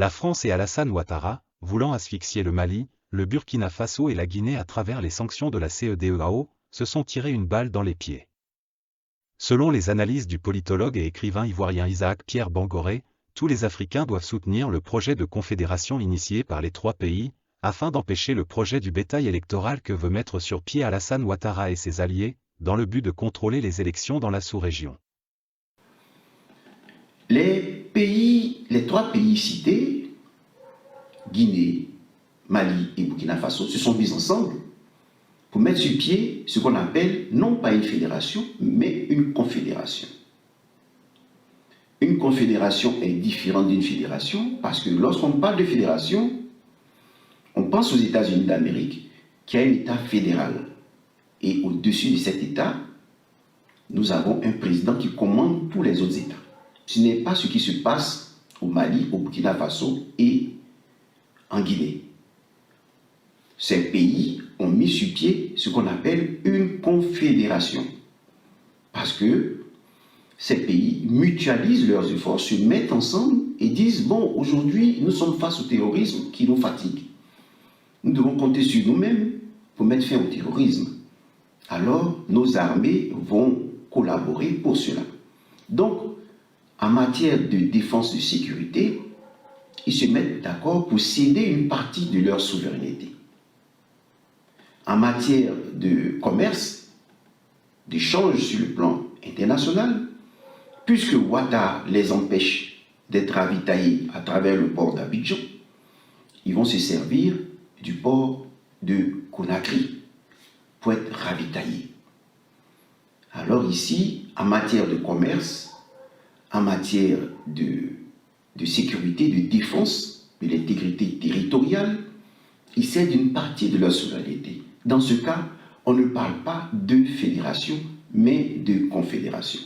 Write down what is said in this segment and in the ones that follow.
La France et Alassane Ouattara, voulant asphyxier le Mali, le Burkina Faso et la Guinée à travers les sanctions de la CEDEAO, se sont tiré une balle dans les pieds. Selon les analyses du politologue et écrivain ivoirien Isaac Pierre Bangoré, tous les Africains doivent soutenir le projet de confédération initié par les trois pays, afin d'empêcher le projet du bétail électoral que veut mettre sur pied Alassane Ouattara et ses alliés, dans le but de contrôler les élections dans la sous-région. Les trois pays cités, Guinée, Mali et Burkina Faso, se sont mis ensemble pour mettre sur pied ce qu'on appelle non pas une fédération, mais une confédération. Une confédération est différente d'une fédération parce que lorsqu'on parle de fédération, on pense aux États-Unis d'Amérique qui a un État fédéral. Et au-dessus de cet État, nous avons un président qui commande tous les autres États. Ce n'est pas ce qui se passe au Mali, au Burkina Faso et en Guinée. Ces pays ont mis sur pied ce qu'on appelle une confédération. Parce que ces pays mutualisent leurs efforts, se mettent ensemble et disent « Bon, aujourd'hui, nous sommes face au terrorisme qui nous fatigue. Nous devons compter sur nous-mêmes pour mettre fin au terrorisme. Alors, nos armées vont collaborer pour cela. » Donc, en matière de défense et de sécurité, ils se mettent d'accord pour céder une partie de leur souveraineté. En matière de commerce, d'échange sur le plan international, puisque Ouattara les empêche d'être ravitaillés à travers le port d'Abidjan, ils vont se servir du port de Conakry pour être ravitaillés. Alors ici, en matière de commerce, en matière de sécurité, de défense, de l'intégrité territoriale, ils cèdent une partie de leur souveraineté. Dans ce cas, on ne parle pas de fédération, mais de confédération.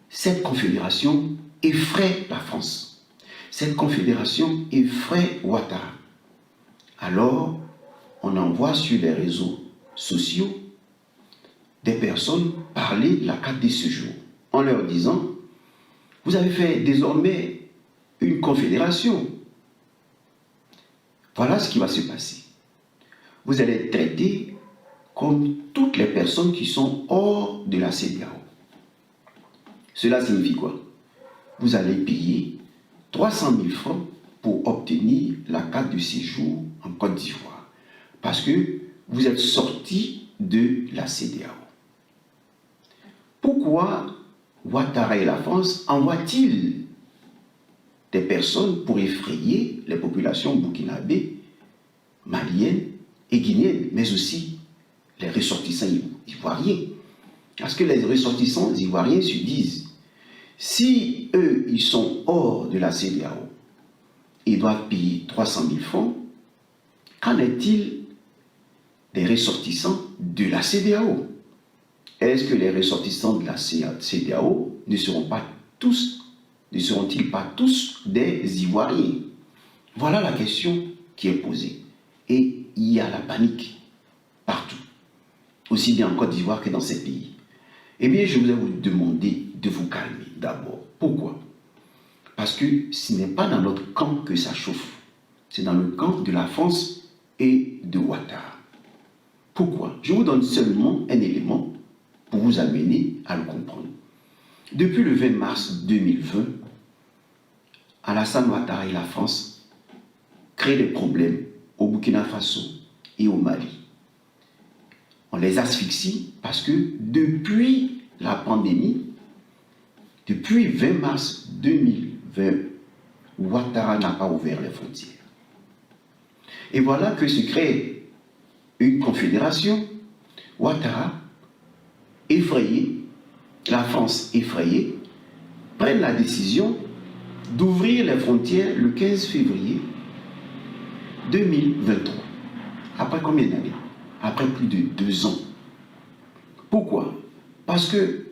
Cette confédération effraie la France. Cette confédération effraie Ouattara. Alors, on envoie sur les réseaux sociaux des personnes parler de la carte de séjour, en leur disant « Vous avez fait désormais une confédération. Voilà ce qui va se passer. Vous allez être traités comme toutes les personnes qui sont hors de la CEDEAO. » Cela signifie quoi? Vous allez payer 300 000 francs pour obtenir la carte de séjour en Côte d'Ivoire. Parce que vous êtes sorti de la CEDEAO. Pourquoi Ouattara et la France envoient-ils des personnes pour effrayer les populations burkinabées, maliennes et guinéennes, mais aussi les ressortissants ivoiriens? Parce que les ressortissants ivoiriens se disent, si eux, ils sont hors de la CEDEAO, ils doivent payer 300 000 francs, qu'en est-il des ressortissants de la CEDEAO? Est-ce que les ressortissants de la CEDEAO ne seront-ils pas tous des Ivoiriens? Voilà la question qui est posée. Et il y a la panique partout, aussi bien en Côte d'Ivoire que dans ces pays. Eh bien, je voudrais vous demander de vous calmer d'abord. Pourquoi? Parce que ce n'est pas dans notre camp que ça chauffe. C'est dans le camp de la France et de Ouattara. Pourquoi? Je vous donne seulement un élément pour vous amener à le comprendre. Depuis le 20 mars 2020, Alassane Ouattara et la France créent des problèmes au Burkina Faso et au Mali. On les asphyxie parce que depuis la pandémie, depuis 20 mars 2020, Ouattara n'a pas ouvert les frontières. Et voilà que se crée une confédération. Ouattara, effrayé, la France effrayée, prennent la décision d'ouvrir les frontières le 15 février 2023. Après combien d'années? Après plus de 2 ans. Pourquoi? Parce que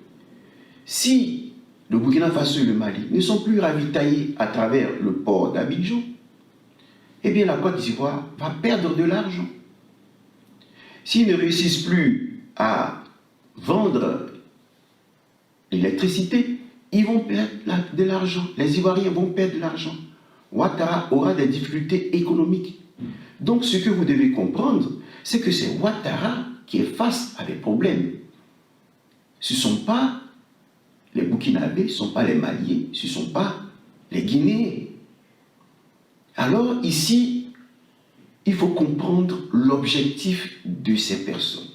si le Burkina Faso et le Mali ne sont plus ravitaillés à travers le port d'Abidjan, eh bien la Côte d'Ivoire va perdre de l'argent. S'ils ne réussissent plus à vendre l'électricité, ils vont perdre de l'argent. Les Ivoiriens vont perdre de l'argent. Ouattara aura des difficultés économiques. Donc ce que vous devez comprendre, c'est que c'est Ouattara qui est face à des problèmes. Ce ne sont pas les Burkinabés, ce ne sont pas les Maliens, ce ne sont pas les Guinéens. Alors ici, il faut comprendre l'objectif de ces personnes.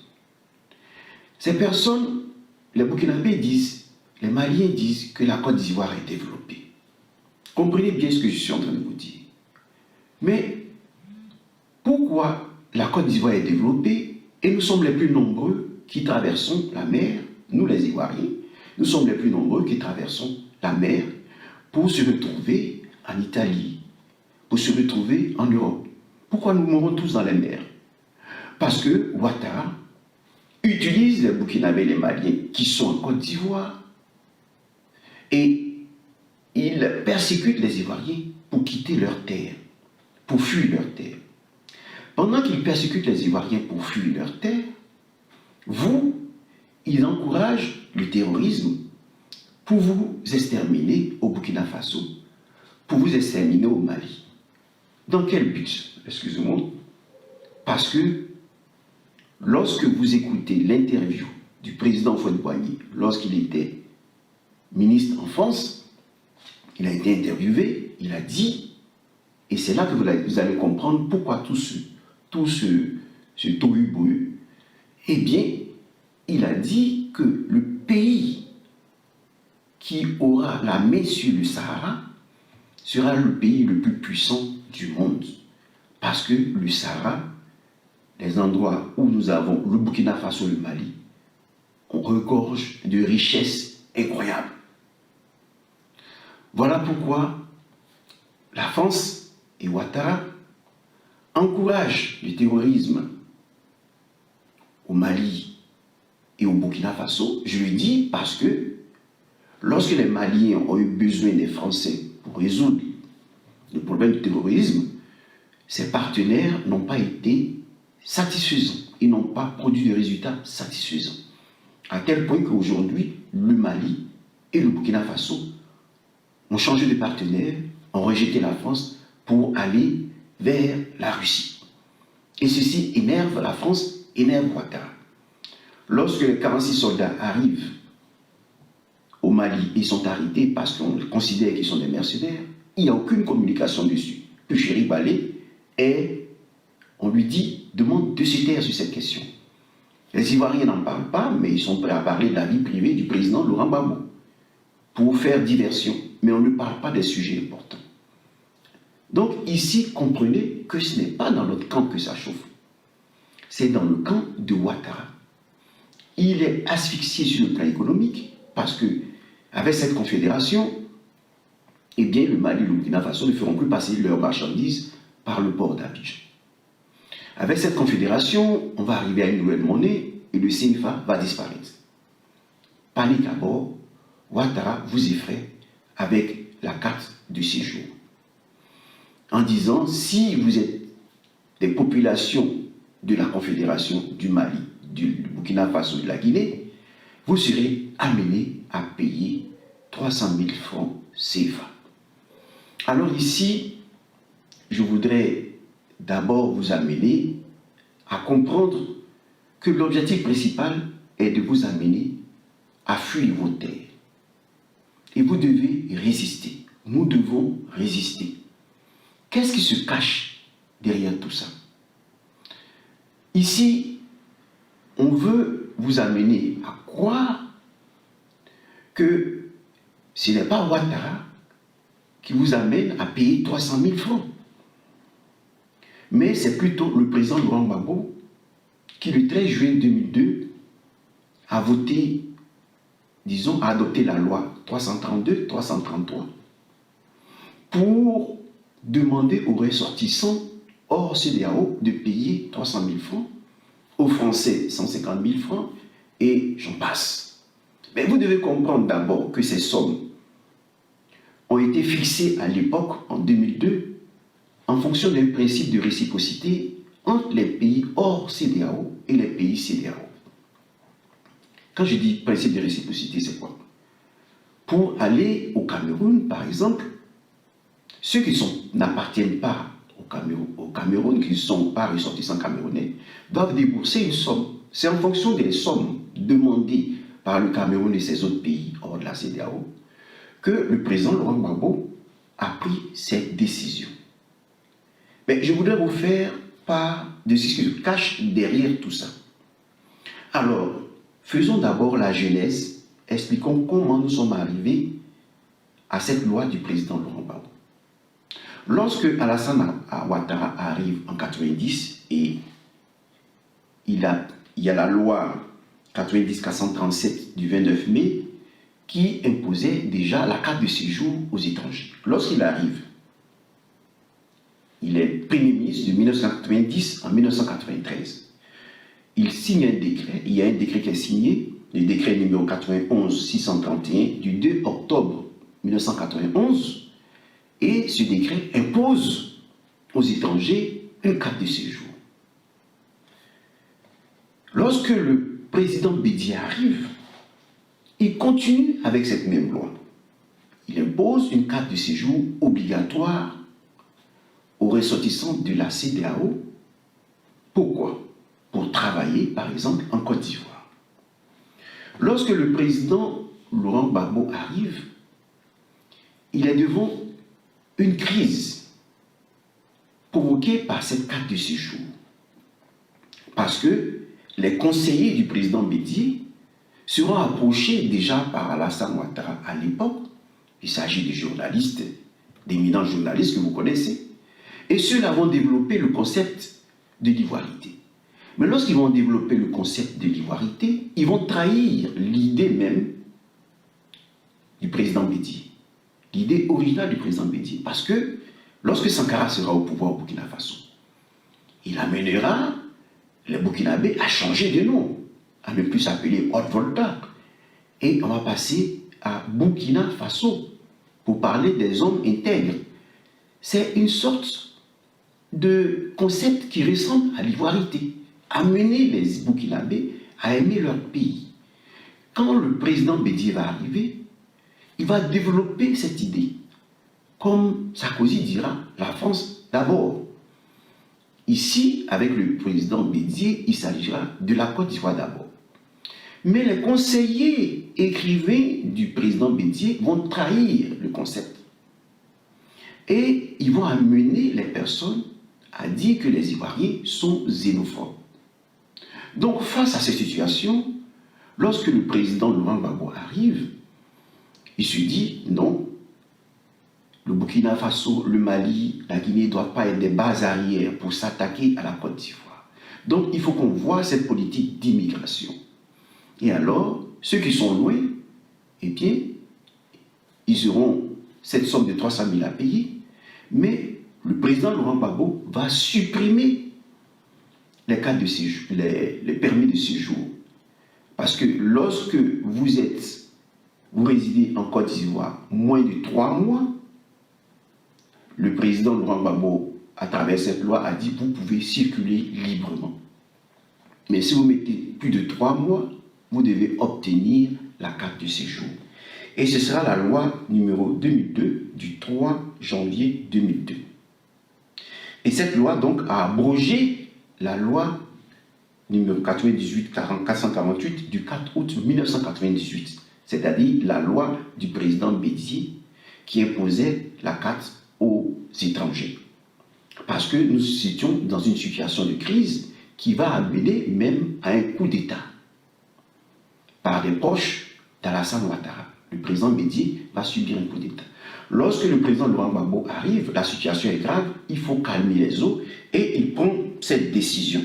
Ces personnes, les Burkinabés disent, les Maliens disent que la Côte d'Ivoire est développée. Comprenez bien ce que je suis en train de vous dire. Mais pourquoi la Côte d'Ivoire est développée et nous sommes les plus nombreux qui traversons la mer, nous les Ivoiriens, nous sommes les plus nombreux qui traversons la mer pour se retrouver en Italie, pour se retrouver en Europe. Pourquoi nous mourons tous dans les mers? Parce que Ouattara utilise les Burkinabés et les Maliens qui sont en Côte d'Ivoire et il persécute les Ivoiriens pour quitter leur terre, pour fuir leur terre. Pendant qu'il persécute les Ivoiriens pour fuir leur terre, il encourage le terrorisme pour vous exterminer au Burkina Faso, pour vous exterminer au Mali. Dans quel but? Excusez-moi. Parce que lorsque vous écoutez l'interview du président Houphouët-Boigny, lorsqu'il était ministre en France, il a été interviewé, il a dit, et c'est là que vous allez comprendre pourquoi tout ce tohu-bohu, eh bien, il a dit que le pays qui aura la main sur le Sahara sera le pays le plus puissant du monde. Parce que le Sahara, les endroits où nous avons le Burkina Faso et le Mali, on regorge de richesses incroyables. Voilà pourquoi la France et Ouattara encouragent le terrorisme au Mali et au Burkina Faso. Je le dis parce que lorsque les Maliens ont eu besoin des Français pour résoudre le problème du terrorisme, ces partenaires n'ont pas été satisfaisants. Ils n'ont pas produit de résultats satisfaisants. À tel point qu'aujourd'hui, le Mali et le Burkina Faso ont changé de partenaire, ont rejeté la France pour aller vers la Russie. Et ceci énerve la France, énerve Ouattara. Lorsque les 46 soldats arrivent au Mali, ils sont arrêtés parce qu'on considère qu'ils sont des mercenaires, il n'y a aucune communication dessus. Le Chéri Balé, et on lui dit, demande de se taire sur cette question. Les Ivoiriens n'en parlent pas, mais ils sont prêts à parler de la vie privée du président Laurent Gbagbo pour faire diversion, mais on ne parle pas des sujets importants. Donc ici, comprenez que ce n'est pas dans notre camp que ça chauffe. C'est dans le camp de Ouattara. Il est asphyxié sur le plan économique parce que avec cette confédération, eh bien, le Mali et le Burkina Faso ne feront plus passer leurs marchandises par le port d'Abidjan. Avec cette confédération, on va arriver à une nouvelle monnaie et le CFA va disparaître. Panique à bord, Ouattara vous effraie avec la carte de séjour. En disant, si vous êtes des populations de la confédération du Mali, du Burkina Faso et de la Guinée, vous serez amenés à payer 300 000 francs CFA. Alors ici, je voudrais d'abord vous amener à comprendre que l'objectif principal est de vous amener à fuir vos terres. Et vous devez résister. Nous devons résister. Qu'est-ce qui se cache derrière tout ça? Ici, on veut vous amener à croire que ce n'est pas Ouattara qui vous amène à payer 300 000 francs. Mais c'est plutôt le président Laurent Gbagbo qui, le 13 juin 2002, a voté, disons, a adopté la loi 332-333 pour demander aux ressortissants hors CEDEAO de payer 300 000 francs, aux Français 150 000 francs, et j'en passe. Mais vous devez comprendre d'abord que ces sommes ont été fixées à l'époque, en 2002, en fonction d'un principe de réciprocité entre les pays hors CEDEAO et les pays CEDEAO. Quand je dis principe de réciprocité, c'est quoi? pour aller au Cameroun, par exemple, ceux qui n'appartiennent pas au Cameroun, qui ne sont pas ressortissants camerounais, doivent débourser une somme. C'est en fonction des sommes demandées par le Cameroun et ses autres pays hors de la CEDEAO que le président Laurent Gbagbo a pris cette décision. Mais je voudrais vous faire part de ce qui se cache derrière tout ça. Alors, faisons d'abord la genèse, expliquons comment nous sommes arrivés à cette loi du président Laurent Gbagbo. Lorsque Alassane Ouattara arrive en 90 et il y a la loi 90-437 du 29 mai qui imposait déjà la carte de séjour aux étrangers. Lorsqu'il arrive, il est Premier ministre de 1990 en 1993. Il signe un décret, il y a un décret qui est signé, le décret numéro 91-631 du 2 octobre 1991, et ce décret impose aux étrangers une carte de séjour. Lorsque le président Bédié arrive, il continue avec cette même loi. Il impose une carte de séjour obligatoire aux ressortissants de la CEDEAO. Pourquoi? Pour travailler, par exemple, en Côte d'Ivoire. Lorsque le président Laurent Gbagbo arrive, il est devant une crise provoquée par cette carte de séjour. Parce que les conseillers du président Bédié seront approchés déjà par Alassane Ouattara à l'époque. Il s'agit de journalistes, d'éminents journalistes que vous connaissez. Et ceux-là vont développer le concept de l'ivoirité. Mais lorsqu'ils vont développer le concept de l'ivoirité, ils vont trahir l'idée même du président Bédié. L'idée originale du président Bédié. Parce que lorsque Sankara sera au pouvoir au Burkina Faso, il amènera les Burkinabés à changer de nom, à ne plus s'appeler Haute-Volta. Et on va passer à Burkina Faso pour parler des hommes intègres. C'est une sorte de concept qui ressemble à l'ivoirité. Amener les Burkinabés à aimer leur pays. Quand le président Bédié va arriver, il va développer cette idée. Comme Sarkozy dira, la France d'abord. Ici, avec le président Bédié, il s'agira de la Côte d'Ivoire d'abord. Mais les conseillers écrivains du président Bédié vont trahir le concept. Et ils vont amener les personnes à dire que les Ivoiriens sont xénophobes. Donc, face à cette situation, lorsque le président Laurent Gbagbo arrive, il se dit non, le Burkina Faso, le Mali, la Guinée ne doivent pas être des bases arrières pour s'attaquer à la Côte d'Ivoire. Donc, il faut qu'on voie cette politique d'immigration. Et alors, ceux qui sont loin, eh bien, ils auront cette somme de 300 000 à payer, mais le président Laurent Gbagbo va supprimer les cartes de séjour, les permis de séjour. Parce que lorsque vous résidez en Côte d'Ivoire moins de 3 mois, le président Laurent Gbagbo, à travers cette loi, a dit que vous pouvez circuler librement. Mais si vous mettez plus de 3 mois, vous devez obtenir la carte de séjour. Et ce sera la loi numéro 2002 du 3 janvier 2002. Et cette loi donc a abrogé la loi numéro 98-448 du 4 août 1998, c'est-à-dire la loi du président Bédié qui imposait la carte aux étrangers. Parce que nous étions dans une situation de crise qui va amener même à un coup d'État par des proches d'Alassane Ouattara. Le président Bédié va subir un coup d'État. Lorsque le président Laurent Gbagbo arrive, la situation est grave, il faut calmer les eaux et il prend cette décision.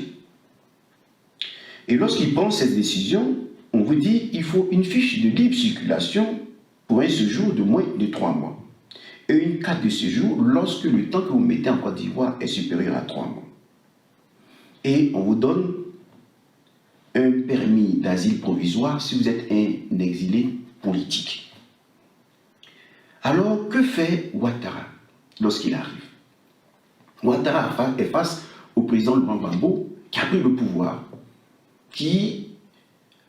Et lorsqu'il prend cette décision, on vous dit qu'il faut une fiche de libre circulation pour un séjour de moins de 3 mois. Et une carte de séjour lorsque le temps que vous mettez en Côte d'Ivoire est supérieur à 3 mois. Et on vous donne un permis d'asile provisoire si vous êtes un exilé politique. Alors, que fait Ouattara lorsqu'il arrive? Ouattara est face au président Laurent Gbagbo qui a pris le pouvoir, qui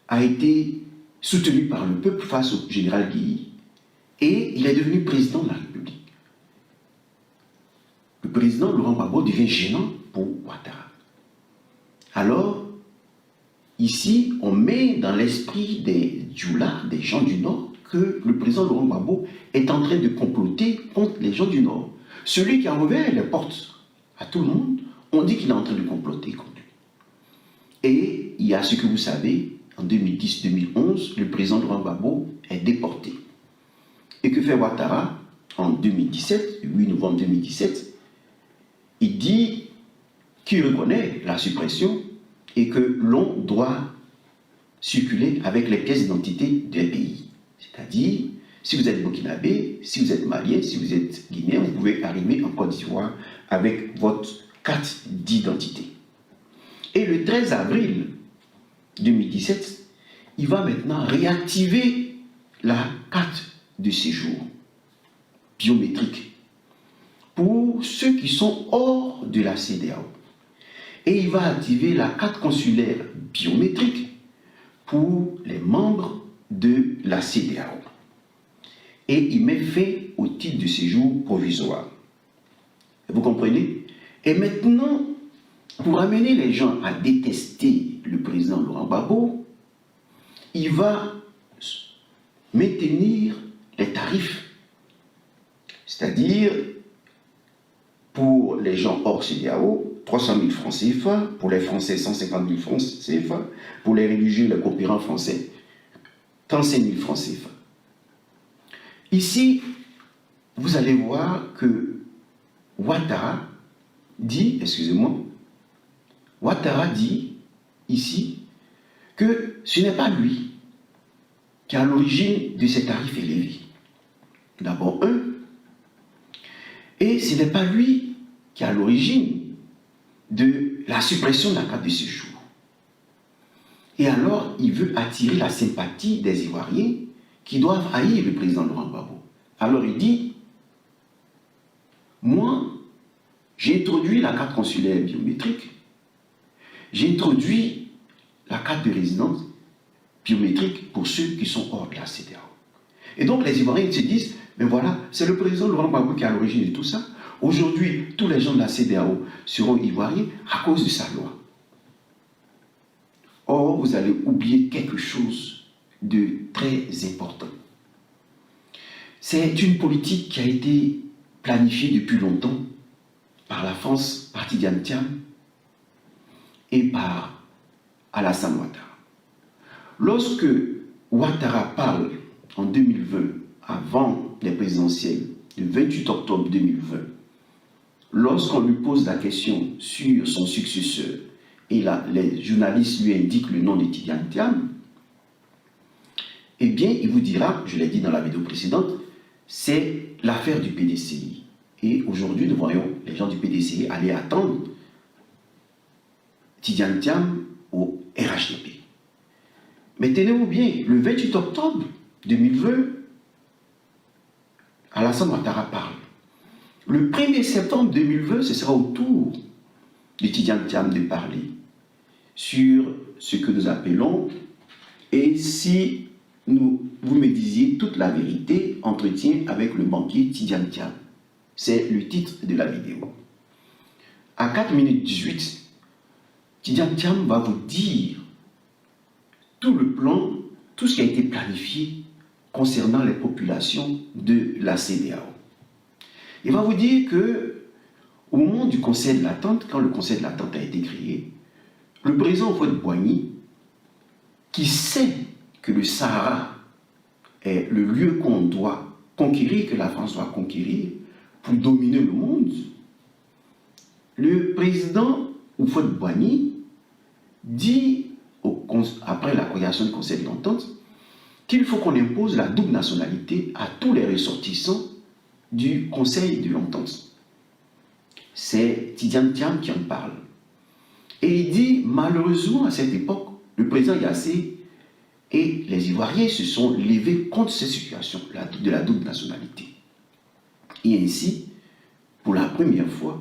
a été soutenu par le peuple face au général Guéhi. Et il est devenu président de la République. Le président Laurent Gbagbo devient gênant pour Ouattara. Alors, ici, on met dans l'esprit des Djoula, des gens du Nord, que le président Laurent Gbagbo est en train de comploter contre les gens du Nord. Celui qui a ouvert les portes à tout le monde, on dit qu'il est en train de comploter contre lui. Et il y a ce que vous savez, en 2010-2011, le président Laurent Gbagbo est déporté. Et que fait Ouattara en 2017, le 8 novembre 2017? Il dit qu'il reconnaît la suppression et que l'on doit circuler avec les pièces d'identité des pays. C'est-à-dire, si vous êtes burkinabé, si vous êtes malien, si vous êtes guinéen, vous pouvez arriver en Côte d'Ivoire avec votre carte d'identité. Et le 13 avril 2017, il va maintenant réactiver la carte de séjour biométrique pour ceux qui sont hors de la CEDEAO. Et il va activer la carte consulaire biométrique pour les membres de la CEDEAO. Et il met fin au titre de séjour provisoire. Vous comprenez? Et maintenant, pour amener les gens à détester le président Laurent Gbagbo, il va maintenir les tarifs. C'est-à-dire, pour les gens hors CEDEAO, 300 000 francs CFA, pour les Français, 150 000 francs CFA, pour les religieux, les coopérants français, 35 000 francs CFA. Ici, vous allez voir que Ouattara dit, Ouattara dit ici que ce n'est pas lui qui est à l'origine de ces tarifs élevés. D'abord, et ce n'est pas lui qui est à l'origine de la suppression de la carte de séjour. Et alors, il veut attirer la sympathie des Ivoiriens qui doivent haïr le président Laurent Gbagbo. Alors il dit, moi, j'ai introduit la carte consulaire biométrique, j'ai introduit la carte de résidence biométrique pour ceux qui sont hors de la CEDEAO. Et donc les Ivoiriens se disent, mais voilà, c'est le président Laurent Gbagbo qui est à l'origine de tout ça. Aujourd'hui, tous les gens de la CEDEAO seront Ivoiriens à cause de sa loi. Or, vous allez oublier quelque chose de très important. C'est une politique qui a été planifiée depuis longtemps par la France, par Tidjane Thiam et par Alassane Ouattara. Lorsque Ouattara parle en 2020, avant les présidentielles, le 28 octobre 2020, lorsqu'on lui pose la question sur son successeur, et là, les journalistes lui indiquent le nom de Tidjane Thiam, eh bien, il vous dira, je l'ai dit dans la vidéo précédente, c'est l'affaire du PDCI. Et aujourd'hui, nous voyons les gens du PDCI aller attendre Tidjane Thiam au RHDP. Mais tenez-vous bien, le 28 octobre 2020, Alassane Ouattara parle. Le 1er septembre 2020, ce sera au tour de Tidjane Thiam de parler sur ce que nous appelons, et si vous me disiez toute la vérité, entretien avec le banquier Tidjane Thiam. C'est le titre de la vidéo. À 4 minutes 18, Tidjane Thiam va vous dire tout le plan, tout ce qui a été planifié concernant les populations de la CEDEAO. Il va vous dire que au moment du Conseil de l'attente, quand le Conseil de l'attente a été créé, le président Houphouët-Boigny, qui sait que le Sahara est le lieu qu'on doit conquérir, que la France doit conquérir pour dominer le monde, le président Houphouët-Boigny dit, après la création du Conseil de l'Entente, qu'il faut qu'on impose la double nationalité à tous les ressortissants du Conseil de l'Entente. C'est Tidjane Thiam qui en parle. Et il dit, malheureusement, à cette époque, le président Yassé et les Ivoiriens se sont levés contre cette situation de la double nationalité. Et ainsi, pour la première fois,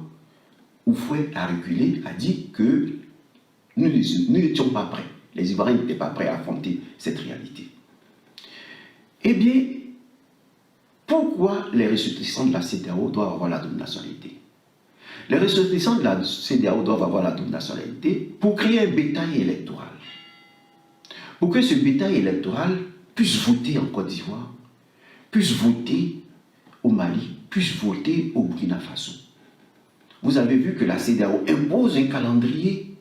Houphouët a reculé, a dit que nous n'étions pas prêts. Les Ivoiriens n'étaient pas prêts à affronter cette réalité. Eh bien, Pourquoi les ressortissants de la CEDEAO doivent avoir la double nationalité? Les ressortissants de la CEDEAO doivent avoir la double nationalité pour créer un bétail électoral. Pour que ce bétail électoral puisse voter en Côte d'Ivoire, puisse voter au Mali, puisse voter au Burkina Faso. Vous avez vu que la CEDEAO impose un calendrier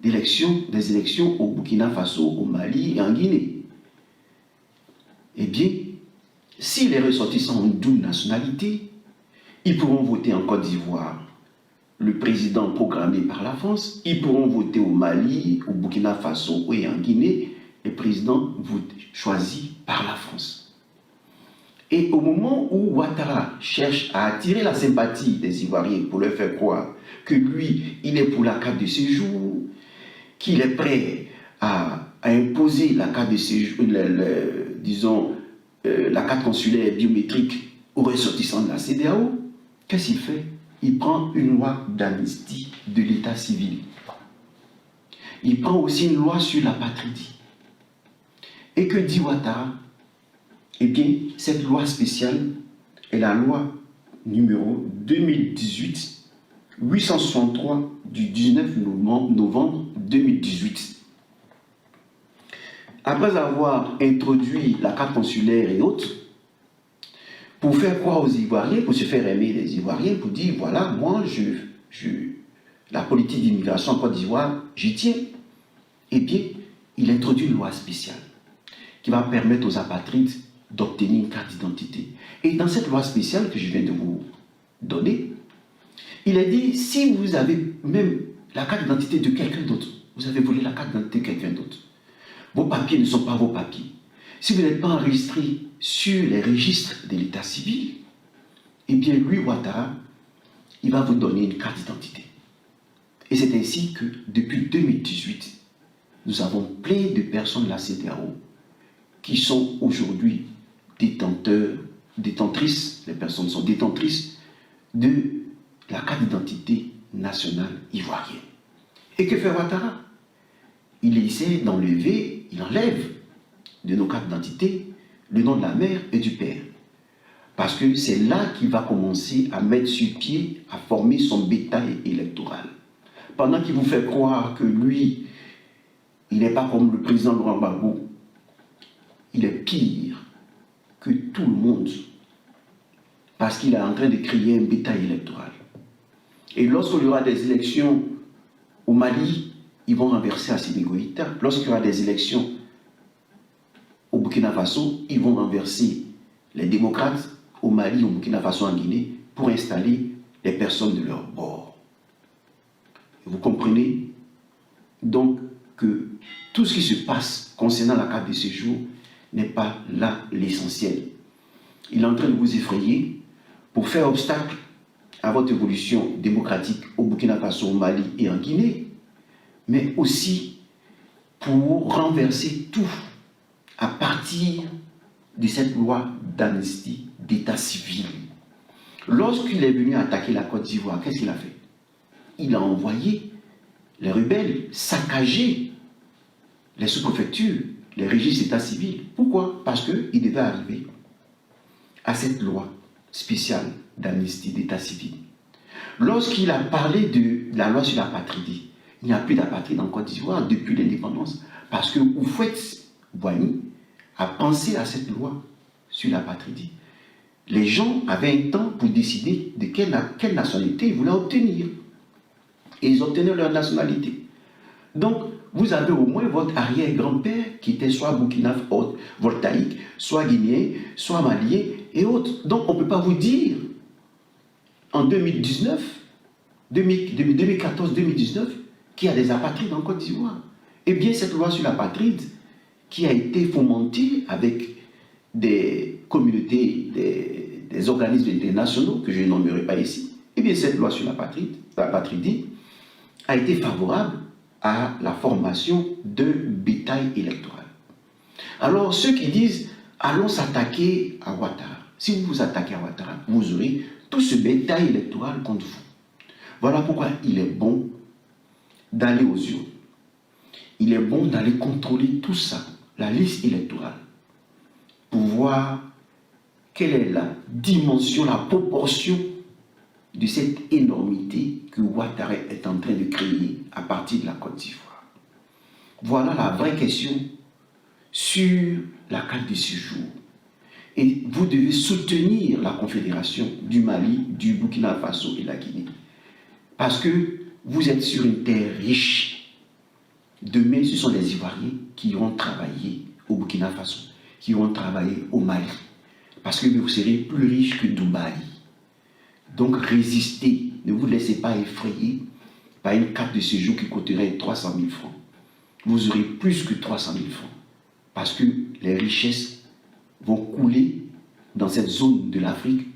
des élections au Burkina Faso, au Mali et en Guinée. Eh bien, si les ressortissants ont une double nationalité, ils pourront voter en Côte d'Ivoire le président programmé par la France, ils pourront voter au Mali, au Burkina Faso et en Guinée, le président choisi par la France. Et au moment où Ouattara cherche à attirer la sympathie des Ivoiriens pour leur faire croire que lui, il est pour la carte de séjour, qu'il est prêt à imposer la carte de séjour, la carte consulaire biométrique aux ressortissants de la CEDEAO, qu'est-ce qu'il fait? Il prend une loi d'amnistie de l'état civil. Il prend aussi une loi sur l'apatridie. Et que dit Ouattara? Eh bien, cette loi spéciale est la loi numéro 2018-863 du 19 novembre 2018. Après avoir introduit la carte consulaire et autres, pour faire croire aux Ivoiriens, pour se faire aimer les Ivoiriens, pour dire, voilà, moi, la politique d'immigration en Côte d'Ivoire, j'y tiens. Eh bien, il introduit une loi spéciale qui va permettre aux apatrides d'obtenir une carte d'identité. Et dans cette loi spéciale que je viens de vous donner, il est dit, si vous avez même la carte d'identité de quelqu'un d'autre, vous avez volé la carte d'identité de quelqu'un d'autre, vos papiers ne sont pas vos papiers. Si vous n'êtes pas enregistré sur les registres de l'état civil, eh bien lui, Ouattara, il va vous donner une carte d'identité. Et c'est ainsi que depuis 2018, nous avons plein de personnes de la CEDEAO qui sont aujourd'hui détentrices, les personnes sont détentrices de la carte d'identité nationale ivoirienne. Et que fait Ouattara? Il essaie d'enlever, il enlève de nos cartes d'identité le nom de la mère et du père. Parce que c'est là qu'il va commencer à mettre sur pied, à former son bétail électoral. Pendant qu'il vous fait croire que lui, il n'est pas comme le président Laurent Gbagbo, il est pire que tout le monde, parce qu'il est en train de créer un bétail électoral. Et lorsqu'il y aura des élections au Mali, ils vont renverser Assimi Goïta. Lorsqu'il y aura des élections au Burkina Faso, ils vont renverser les démocrates au Mali, au Burkina Faso, en Guinée, pour installer les personnes de leur bord. Vous comprenez donc que tout ce qui se passe concernant la carte de séjour n'est pas là l'essentiel. Il est en train de vous effrayer pour faire obstacle à votre évolution démocratique au Burkina Faso, au Mali et en Guinée, mais aussi pour renverser tout à partir de cette loi d'amnistie d'état civil. Lorsqu'il est venu attaquer la Côte d'Ivoire, qu'est-ce qu'il a fait? Il a envoyé les rebelles saccager les sous-préfectures, les registres d'état civil. Pourquoi? Parce qu'il devait arriver à cette loi spéciale d'amnistie d'état civil. Lorsqu'il a parlé de la loi sur l'apatridie, il n'y a plus d'apatride en Côte d'Ivoire depuis l'indépendance, parce que Houphouët-Boigny a pensé à cette loi sur l'apatridie. Les gens avaient un temps pour décider de quelle nationalité ils voulaient obtenir. Et ils obtenaient leur nationalité. Donc, vous avez au moins votre arrière-grand-père qui était soit Burkina voltaïque, soit guinéen, soit malien et autres. Donc, on ne peut pas vous dire, en 2014-2019, qu'il y a des apatrides en Côte d'Ivoire. Eh bien, cette loi sur l'apatride, qui a été fomentée avec des communautés, des organismes internationaux, que je nommerai pas ici, eh bien, cette loi sur l'apatridie a été favorable à la formation de bétail électoral. Alors, ceux qui disent, allons s'attaquer à Ouattara. Si vous vous attaquez à Ouattara, vous aurez tout ce bétail électoral contre vous. Voilà pourquoi il est bon d'aller aux urnes. Il est bon d'aller contrôler tout ça, la liste électorale, pour voir quelle est la dimension, la proportion de cette énormité que Ouattara est en train de créer à partir de la Côte d'Ivoire. Voilà la vraie question sur la carte de séjour. Et vous devez soutenir la Confédération du Mali, du Burkina Faso et de la Guinée. Parce que vous êtes sur une terre riche. Demain, ce sont les Ivoiriens qui iront travailler au Burkina Faso, qui iront travailler au Mali. Parce que vous serez plus riche que Dubaï. Donc résistez, ne vous laissez pas effrayer par une carte de séjour qui coûterait 300 000 francs. Vous aurez plus que 300 000 francs. Parce que les richesses vont couler dans cette zone de l'Afrique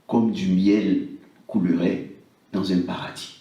comme du miel coulerait dans un paradis.